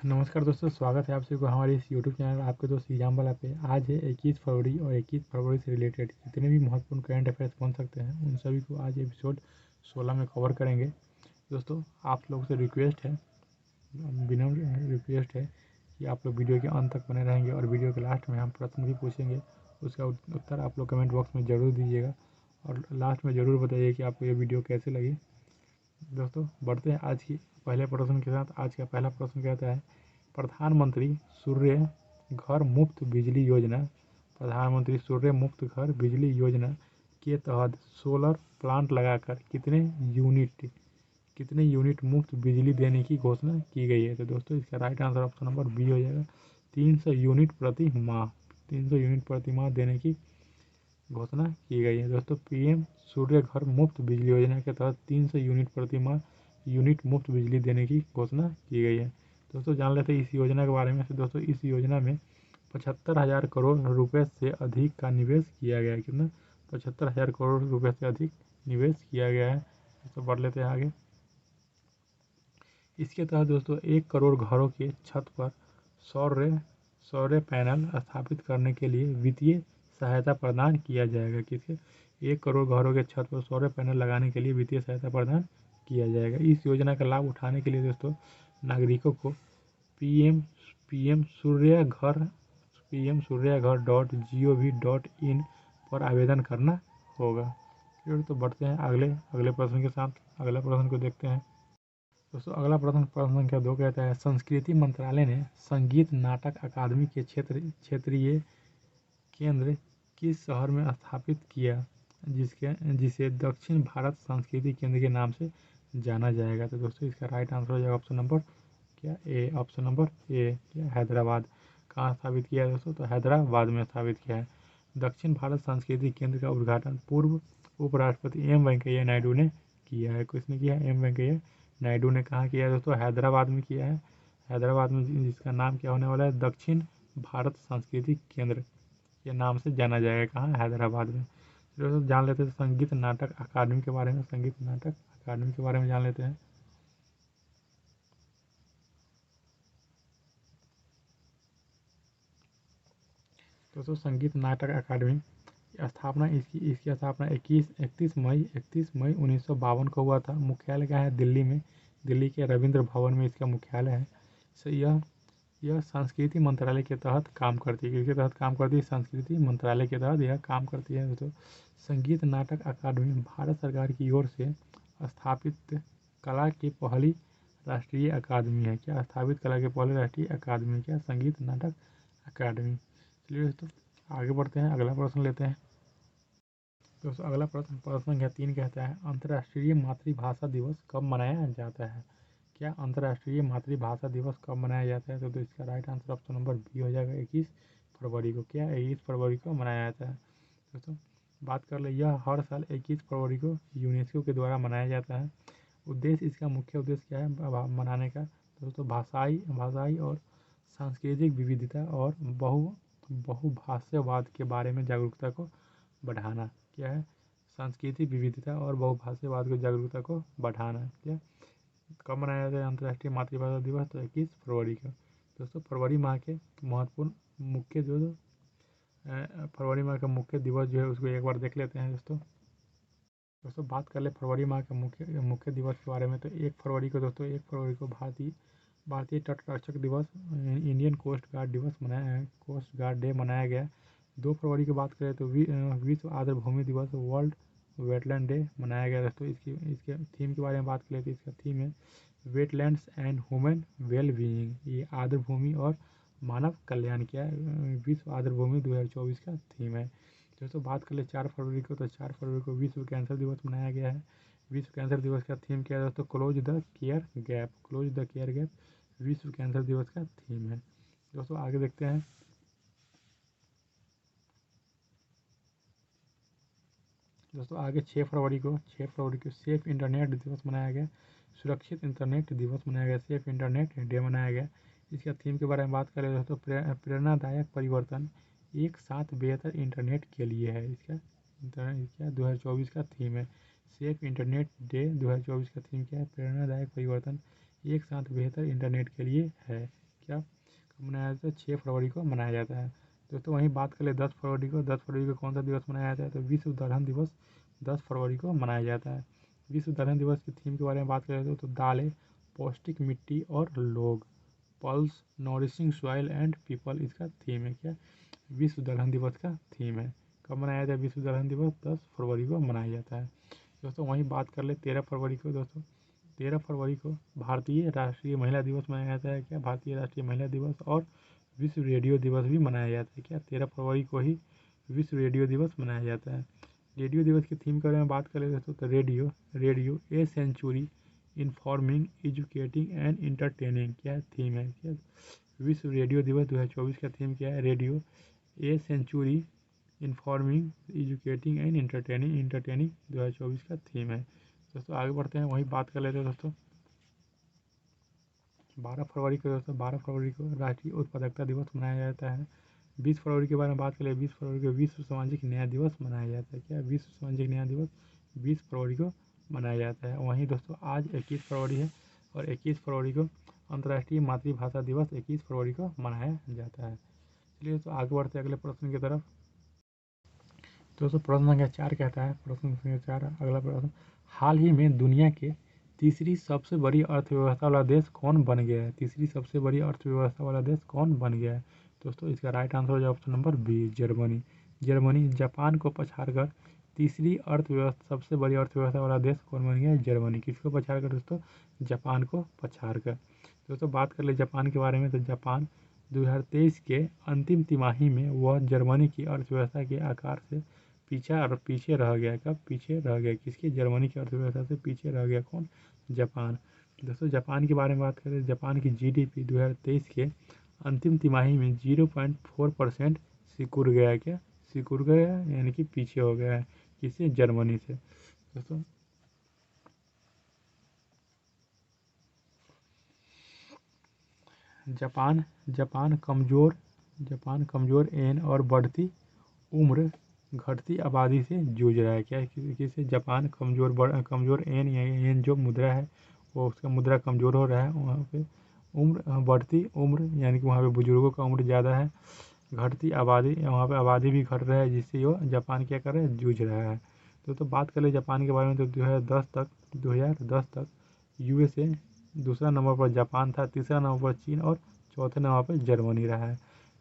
नमस्कार दोस्तों, स्वागत है आप सभी को हमारे इस यूट्यूब चैनल आपके दोस्त एग्जाम वाला पे। आज है 21 फरवरी और 21 फरवरी से रिलेटेड जितने भी महत्वपूर्ण करंट अफेयर्स बन सकते हैं उन सभी को आज एपिसोड 16 में कवर करेंगे। दोस्तों, आप लोगों से रिक्वेस्ट है, विनम्र रिक्वेस्ट है कि आप लोग वीडियो के अंत तक बने रहेंगे और वीडियो के लास्ट में हम प्रश्न भी पूछेंगे। उसका उत्तर आप लोग कमेंट बॉक्स में ज़रूर दीजिएगा और लास्ट में ज़रूर बताइए कि आपको ये वीडियो कैसी लगी। दोस्तों, बढ़ते हैं आज की पहले प्रश्न के साथ। आज का पहला प्रश्न कहता है, प्रधानमंत्री सूर्य घर मुफ्त बिजली योजना प्रधानमंत्री सूर्य मुफ्त घर बिजली योजना के तहत सोलर प्लांट लगाकर कितने यूनिट मुफ्त बिजली देने की घोषणा की गई है। तो दोस्तों, इसका right answer option number B हो जाएगा। 300 यूनिट प्रति माह 300 यूनिट प्रति माह देने की घोषणा की गई है। दोस्तों, पीएम सूर्य घर मुफ्त बिजली योजना के तहत 300 यूनिट प्रति माह यूनिट मुफ्त बिजली देने की घोषणा की गई है। दोस्तों, जान लेते हैं इस योजना के बारे में। तो दोस्तों, इस योजना में 75,000 करोड़ रुपए से अधिक का निवेश किया गया है। कितना? 75,000 करोड़ रुपए से अधिक निवेश किया गया है। तो बढ़ लेते हैं आगे। इसके तहत दोस्तों 1 करोड़ घरों के छत पर सौर पैनल स्थापित करने के लिए वित्तीय सहायता प्रदान किया जाएगा। किसके? 1 करोड़ घरों के छत पर सौर पैनल लगाने के लिए वित्तीय सहायता प्रदान किया जाएगा। इस योजना का लाभ उठाने के लिए दोस्तों नागरिकों को पीएम सूर्यघर.gov.in पर आवेदन करना होगा। तो बढ़ते हैं अगले प्रश्न के साथ। अगला प्रश्न को देखते हैं। दोस्तों, अगला प्रश्न संख्या 2 कहता है, संस्कृति मंत्रालय ने संगीत नाटक अकादमी के क्षेत्रीय केंद्र किस शहर में स्थापित किया जिसे दक्षिण भारत संस्कृति केंद्र के नाम से जाना जाएगा। तो दोस्तों, इसका राइट आंसर हो जाएगा ऑप्शन नंबर ए क्या हैदराबाद। कहाँ स्थापित किया है दोस्तों? तो हैदराबाद में स्थापित किया है। दक्षिण भारत संस्कृति केंद्र का उद्घाटन पूर्व उपराष्ट्रपति एम वेंकैया नायडू ने किया है। किसने किया है? एम वेंकैया नायडू ने। कहाँ किया है दोस्तों? हैदराबाद में किया है। हैदराबाद में, जिसका नाम क्या होने वाला है? दक्षिण भारत संस्कृति केंद्र के नाम से जाना जाएगा। कहाँ? हैदराबाद में। दोस्तों, जान लेते हैं संगीत नाटक अकादमी के बारे में। संगीत नाटक अकादमी के बारे में जान लेते हैं। दोस्तों, संगीत नाटक अकादमी स्थापना इसकी स्थापना 31 मई 1952 को हुआ था। मुख्यालय क्या है? दिल्ली में। दिल्ली के रविंद्र भवन में इसका मुख्यालय है। सो यह संस्कृति मंत्रालय के तहत काम करती है। किसके तहत काम करती है? संस्कृति मंत्रालय के तहत यह काम करती है। दोस्तों, संगीत नाटक अकादमी भारत सरकार की ओर से स्थापित कला की पहली राष्ट्रीय अकादमी है। क्या? स्थापित कला की पहली राष्ट्रीय अकादमी क्या? संगीत नाटक अकादमी। चलिए दोस्तों, आगे बढ़ते हैं, अगला प्रश्न लेते हैं। दोस्तों, अगला प्रश्न संख्या 3 कहता है, अंतर्राष्ट्रीय मातृभाषा दिवस कब मनाया जाता है? क्या अंतर्राष्ट्रीय मातृभाषा दिवस कब मनाया जाता है? तो इसका right answer option number B हो जाएगा। 21 फरवरी को। क्या? 21 फरवरी को मनाया जाता है। दोस्तों, बात कर ले, यह हर साल 21 फरवरी को यूनेस्को के द्वारा मनाया जाता है। इसका मुख्य उद्देश्य क्या है मनाने का? दोस्तों, भाषाई और सांस्कृतिक विविधता और बहुभाषावाद के बारे में जागरूकता को बढ़ाना। क्या है? सांस्कृतिक विविधता और बहुभाषावाद की जागरूकता को बढ़ाना। क्या? कब मनाया जाता है अंतर्राष्ट्रीय मातृभाषा दिवस? तो 21 फरवरी को। दोस्तों, फरवरी माह के महत्वपूर्ण मुख्य फरवरी माह का मुख्य दिवस जो है उसको एक बार देख लेते हैं। दोस्तों, बात कर ले फरवरी माह के मुख्य दिवस के बारे में। तो 1 फरवरी को दोस्तों, 1 फरवरी को भारतीय तटरक्षक दिवस, इंडियन कोस्ट गार्ड दिवस कोस्ट गार्ड डे मनाया गया। 2 फरवरी की बात करें तो विश्व आर्द्रभूमि दिवस, वर्ल्ड वेटलैंड डे मनाया गया। दोस्तों, इसके थीम के बारे में बात करें तो इसका थीम है wetlands and human well being. ये आर्द्रभूमि और मानव कल्याण क्या है? विश्व आर्द्रभूमि 2024 का थीम है। दोस्तों, बात कर ले 4 फरवरी को, तो 4 फरवरी को विश्व कैंसर दिवस मनाया गया है। विश्व कैंसर दिवस का थीम क्या है दोस्तों? क्लोज द केयर गैप विश्व कैंसर दिवस का थीम है। दोस्तों, आगे देखते हैं। दोस्तों, आगे 6 फरवरी को सेफ इंटरनेट दिवस मनाया गया। सुरक्षित इंटरनेट दिवस मनाया गया। सेफ इंटरनेट डे मनाया गया। इसका थीम के बारे में बात करें दोस्तों, प्रेरणादायक परिवर्तन एक साथ बेहतर इंटरनेट के लिए है। इसका 2024 का थीम है। सेफ इंटरनेट डे 2024 का थीम क्या है? प्रेरणादायक परिवर्तन एक साथ बेहतर इंटरनेट के लिए है। क्या कब मनाया जाता है? 6 फरवरी को मनाया जाता है। दोस्तों वहीं बात कर ले 10 फरवरी को, 10 फरवरी को कौन सा दिवस मनाया जाता है? तो विश्व दलहन दिवस 10 फरवरी को मनाया जाता है। विश्व दलहन दिवस की थीम के बारे में बात करें तो दालें, पौष्टिक मिट्टी और लोग, pulse nourishing soil and people इसका थीम है। क्या विश्व दलहन दिवस का थीम है। कब मनाया जाता है विश्व दलहन दिवस? 10 फरवरी को मनाया जाता है। दोस्तों वहीं बात कर ले 13 फरवरी को। दोस्तों 13 फरवरी को भारतीय राष्ट्रीय महिला दिवस मनाया जाता है। क्या भारतीय राष्ट्रीय महिला दिवस और विश्व रेडियो दिवस भी मनाया जाता है। क्या 13 फरवरी को ही विश्व रेडियो दिवस मनाया जाता है। रेडियो दिवस की थीम के बारे में बात करें दोस्तों तो radio radio a century informing educating and entertaining क्या थीम है। क्या विश्व रेडियो दिवस 2024 का थीम क्या है? Radio a century informing educating and entertaining 2024 का थीम है। दोस्तों आगे बढ़ते हैं, वही बात कर लेते हैं दोस्तों 12 फरवरी को। दोस्तों 12 फरवरी को राष्ट्रीय उत्पादकता दिवस मनाया जाता है। 20 फरवरी के बारे में बात करें, 20 फरवरी को विश्व सामाजिक न्याय दिवस मनाया जाता है। क्या विश्व सामाजिक न्याय दिवस 20 फरवरी को मनाया जाता है। वहीं दोस्तों आज 21 फरवरी है और 21 फरवरी को अंतर्राष्ट्रीय मातृभाषा दिवस 21 फरवरी को मनाया जाता है। चलिए तो आगे बढ़ते हैं अगले प्रश्न की तरफ। दोस्तों प्रश्न संख्या 4 कहता है, प्रश्न संख्या 4 अगला प्रश्न, हाल ही में दुनिया के तीसरी सबसे बड़ी अर्थव्यवस्था वाला देश कौन बन गया है? तीसरी सबसे बड़ी अर्थव्यवस्था वाला देश कौन बन गया है? दोस्तों इसका राइट आंसर हो जाए option number B, Germany. Germany Japan को पछाड़कर तीसरी अर्थव्यवस्था सबसे बड़ी अर्थव्यवस्था वाला देश कौन बन गया है? जर्मनी। किसको पछाड़कर दोस्तों? जापान को पछाड़कर। दोस्तों बात कर ले जापान के बारे में तो जापान 2023 के अंतिम तिमाही में वह जर्मनी की अर्थव्यवस्था के आकार से पीछे रह गया। कब पीछे रह गया? किसकी? जर्मनी की अर्थव्यवस्था से पीछे रह गया। कौन? जापान। दोस्तों जापान के बारे में बात करें, जापान की जीडीपी 2023 के अंतिम तिमाही में 0.4% सिकुड़ गया। क्या सिकुड़ गया? यानी कि पीछे हो गया है। किससे? जर्मनी से। दोस्तों जापान जापान कमज़ोर एन और बढ़ती उम्र घटती आबादी से जूझ रहा है। क्या किसी जापान कमज़ोर एन या एन जो मुद्रा है वो उसका मुद्रा कमज़ोर हो रहा है। वहाँ पे बढ़ती उम्र यानी कि वहाँ पे बुजुर्गों का उम्र ज़्यादा है, घटती आबादी वहाँ पे आबादी भी घट रहा है जिससे वो जापान क्या कर रहा है? जूझ रहा है। तो बात कर ले जापान के बारे में तो 2010 तक यूएसए दूसरा नंबर पर जापान था, तीसरा नंबर पर चीन और चौथे नंबर पर जर्मनी रहा है।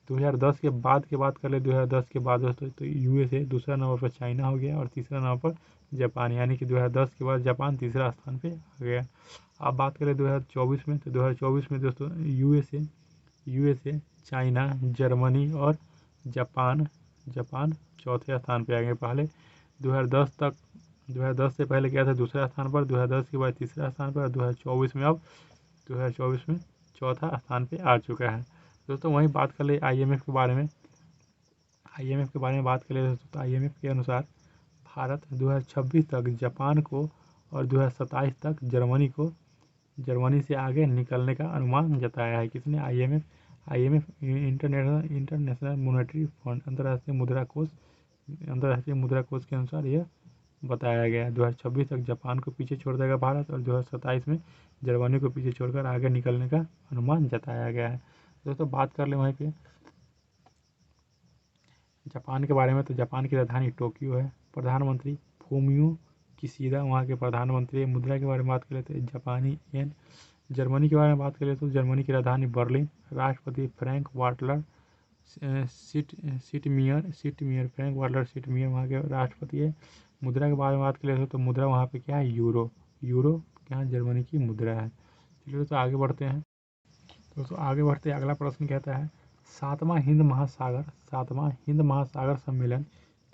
2010 के बाद की बात कर ले, 2010 के बाद दोस्तों तो यूएसए दूसरा नंबर पर चाइना हो गया और तीसरा नंबर पर जापान, यानी कि 2010 के बाद जापान तीसरा स्थान पे आ गया। अब बात करें 2024 में तो 2024 में दोस्तों यूएसए चाइना जर्मनी और जापान जापान चौथे स्थान पे आ गए। पहले 2010 से पहले क्या था? दूसरा स्थान पर, 2010 के बाद तीसरा स्थान पर, 2024 में अब 2024 में चौथा स्थान पे आ चुका है। दोस्तों वहीं बात कर ले आईएमएफ के बारे में। आईएमएफ के बारे में बात करें दोस्तों तो आईएमएफ के अनुसार भारत 2026 तक जापान को और 2027 तक जर्मनी से आगे निकलने का अनुमान जताया है। किसने? आईएमएफ इंटरनेशनल मॉनेटरी फंड अंतर्राष्ट्रीय मुद्रा कोष के अनुसार यह बताया गया है। 2026 तक जापान को पीछे छोड़ देगा भारत और 2027 में जर्मनी को पीछे छोड़कर आगे निकलने का अनुमान जताया गया है। दोस्तों बात कर ले वहीं पे जापान के बारे में तो जापान की राजधानी टोक्यो है। प्रधानमंत्री फूमियो किशिदा वहाँ के प्रधानमंत्री। मुद्रा के बारे में बात करें तो जापानी येन। जर्मनी के बारे में बात करें तो जर्मनी की राजधानी बर्लिन। राष्ट्रपति फ्रैंक वाल्टर सीटमियर वहाँ के राष्ट्रपति है। मुद्रा के बारे में बात करें तो मुद्रा वहाँ पे क्या है? यूरो क्या जर्मनी की मुद्रा है। चलिए तो आगे बढ़ते हैं। दोस्तों आगे बढ़ते हैं, अगला प्रश्न कहता है सातवां हिंद महासागर सम्मेलन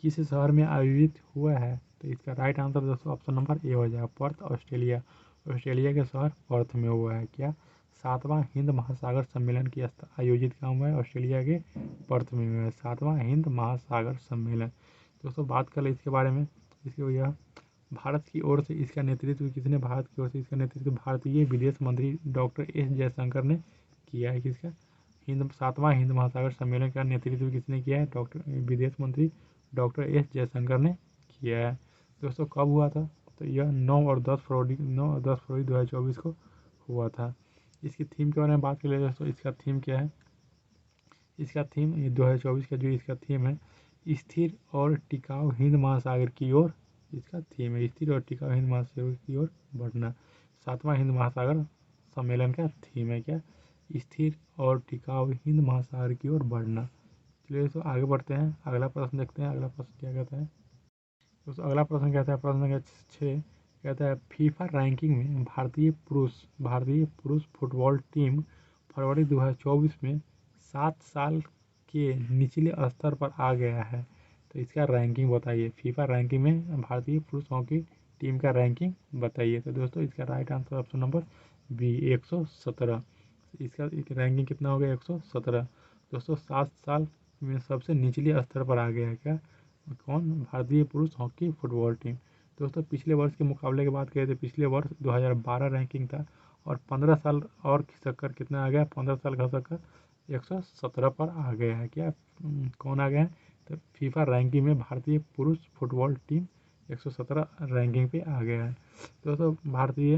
किस शहर में आयोजित हुआ है? तो इसका राइट आंसर दोस्तों ऑप्शन नंबर ए हो जाएगा, पर्थ, ऑस्ट्रेलिया। ऑस्ट्रेलिया के शहर पर्थ में हुआ है। क्या? सातवां हिंद महासागर सम्मेलन की आयोजित कहाँ हुआ है? ऑस्ट्रेलिया के पर्थ में हुआ है सातवां हिंद महासागर सम्मेलन। दोस्तों बात कर ले इसके बारे में। इसके यह भारत की ओर से इसका नेतृत्व किसने? भारत की ओर से इसका नेतृत्व भारतीय विदेश मंत्री डॉक्टर एस जयशंकर ने किया है। किसका? सातवां हिंद महासागर सम्मेलन का नेतृत्व किसने किया है? विदेश मंत्री डॉक्टर एस जयशंकर ने किया है। दोस्तों कब हुआ था? तो यह 9 और 10 फरवरी 2024 को हुआ था। इसकी थीम के बारे में बात कर ले दोस्तों, इसका थीम क्या है, इसका थीम ये 2024 का जो इसका थीम है, स्थिर और टिकाऊ हिंद महासागर की ओर, इसका थीम है स्थिर और टिकाऊ हिंद महासागर की ओर बढ़ना। 7वां हिंद महासागर सम्मेलन का थीम है क्या, स्थिर और टिकाऊ हिंद महासागर की ओर बढ़ना। चलिए तो आगे बढ़ते हैं, अगला प्रश्न देखते हैं, अगला प्रश्न क्या कहता है दोस्तों। अगला प्रश्न कहता है, प्रश्न संख्या 6 कहता है फीफा रैंकिंग में भारतीय पुरुष फुटबॉल टीम फरवरी 2024 में 7 साल के निचले स्तर पर आ गया है। तो इसका रैंकिंग बताइए, फीफा रैंकिंग में भारतीय पुरुष हॉकी टीम का रैंकिंग बताइए। तो दोस्तों इसका right answer option number B 117। इसका रैंकिंग कितना हो गया 117। दोस्तों 7 साल में सबसे निचले स्तर पर आ गया है क्या, कौन, भारतीय पुरुष हॉकी फुटबॉल टीम। दोस्तों पिछले वर्ष के मुकाबले की बात करें तो पिछले वर्ष 2012 रैंकिंग था और 15 साल और खिसक कर कितना आ गया, 15 साल खसक कर 117 पर आ गया है क्या, कौन आ गया है, तो फीफा रैंकिंग में भारतीय पुरुष फुटबॉल टीम 117 रैंकिंग पे आ गया है। दोस्तों भारतीय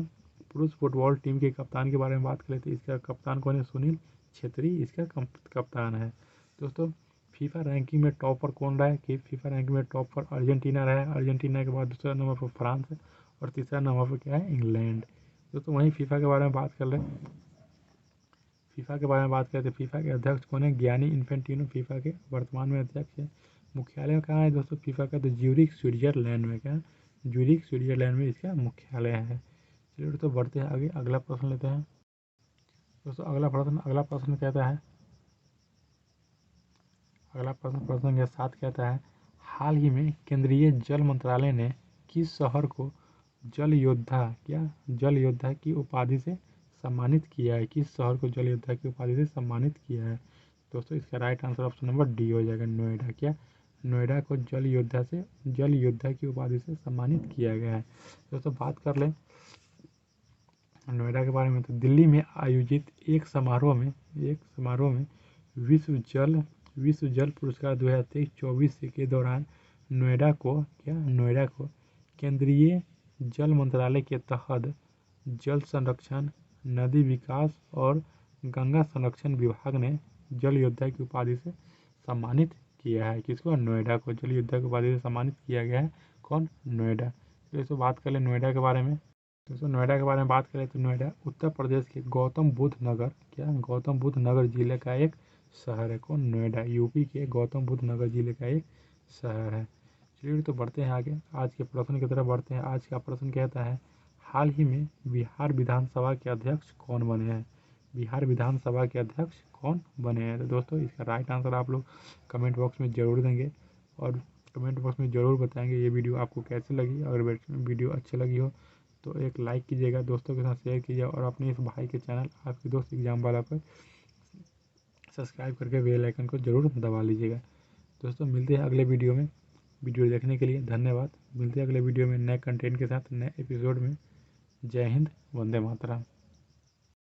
पुरुष फुटबॉल टीम के कप्तान के बारे में बात करें तो इसका कप्तान कौन है, सुनील छेत्री इसका कप्तान है। दोस्तों फीफा रैंकिंग में टॉप पर कौन रहा है कि फीफा रैंकिंग में टॉप पर अर्जेंटीना रहा है, अर्जेंटीना के बाद दूसरा नंबर पर फ्रांस है और तीसरा नंबर पर क्या है, इंग्लैंड। दोस्तों वहीं फीफा के बारे में बात कर लें, फीफा के बारे में बात करें तो फीफा के अध्यक्ष कौन है, गियानी इन्फेंटिनो फीफा के वर्तमान में अध्यक्ष है। मुख्यालय कहाँ है दोस्तों फीफा का, तो ज्यूरिख स्विट्जरलैंड में, क्या ज्यूरिख स्विट्जरलैंड में इसका मुख्यालय है। चलिए तो बढ़ते हैं आगे, अगला प्रश्न लेते हैं दोस्तों। अगला प्रश्न कहता है, अगला प्रश्न प्रश्न संख्या 7 कहता है हाल ही में केंद्रीय जल मंत्रालय ने किस शहर को जल योद्धा की उपाधि से सम्मानित किया है, किस शहर को जल योद्धा की उपाधि से सम्मानित किया है। दोस्तों इसका right answer option number D हो जाएगा, नोएडा। क्या, नोएडा को जल योद्धा की उपाधि से सम्मानित किया गया है। दोस्तों बात कर लें नोएडा के बारे में तो दिल्ली में आयोजित एक समारोह में विश्व जल पुरस्कार 2023-24 के दौरान नोएडा को केंद्रीय जल मंत्रालय के तहत जल संरक्षण, नदी विकास और गंगा संरक्षण विभाग ने जल योद्धा की उपाधि से सम्मानित किया है। किसको, नोएडा को जल योद्धा की उपाधि से सम्मानित किया गया है, कौन, नोएडा। तो बात कर ले नोएडा के बारे में। दोस्तों नोएडा के बारे में बात करें तो नोएडा उत्तर प्रदेश के गौतम बुद्ध नगर जिले का एक शहर है, कौन, नोएडा। यूपी के गौतम बुद्ध नगर जिले का एक शहर है। चलिए तो बढ़ते हैं आगे, आज के प्रश्न की तरफ बढ़ते हैं। आज का प्रश्न कहता है हाल ही में बिहार विधानसभा के अध्यक्ष कौन बने हैं, बिहार विधानसभा के अध्यक्ष कौन बने हैं। तो दोस्तों इसका राइट आंसर आप लोग कमेंट बॉक्स में ज़रूर देंगे और कमेंट बॉक्स में ज़रूर बताएंगे ये वीडियो आपको कैसे लगी। अगर वीडियो अच्छी लगी हो तो एक लाइक कीजिएगा, दोस्तों के साथ शेयर कीजिएगा और अपने इस भाई के चैनल आपके दोस्त एग्जाम वाला पर सब्सक्राइब करके बेल आइकन को ज़रूर दबा लीजिएगा। दोस्तों मिलते हैं अगले वीडियो में, वीडियो देखने के लिए धन्यवाद। मिलते हैं अगले वीडियो में नए कंटेंट के साथ, नए एपिसोड में। जय हिंद, वंदे मातरम।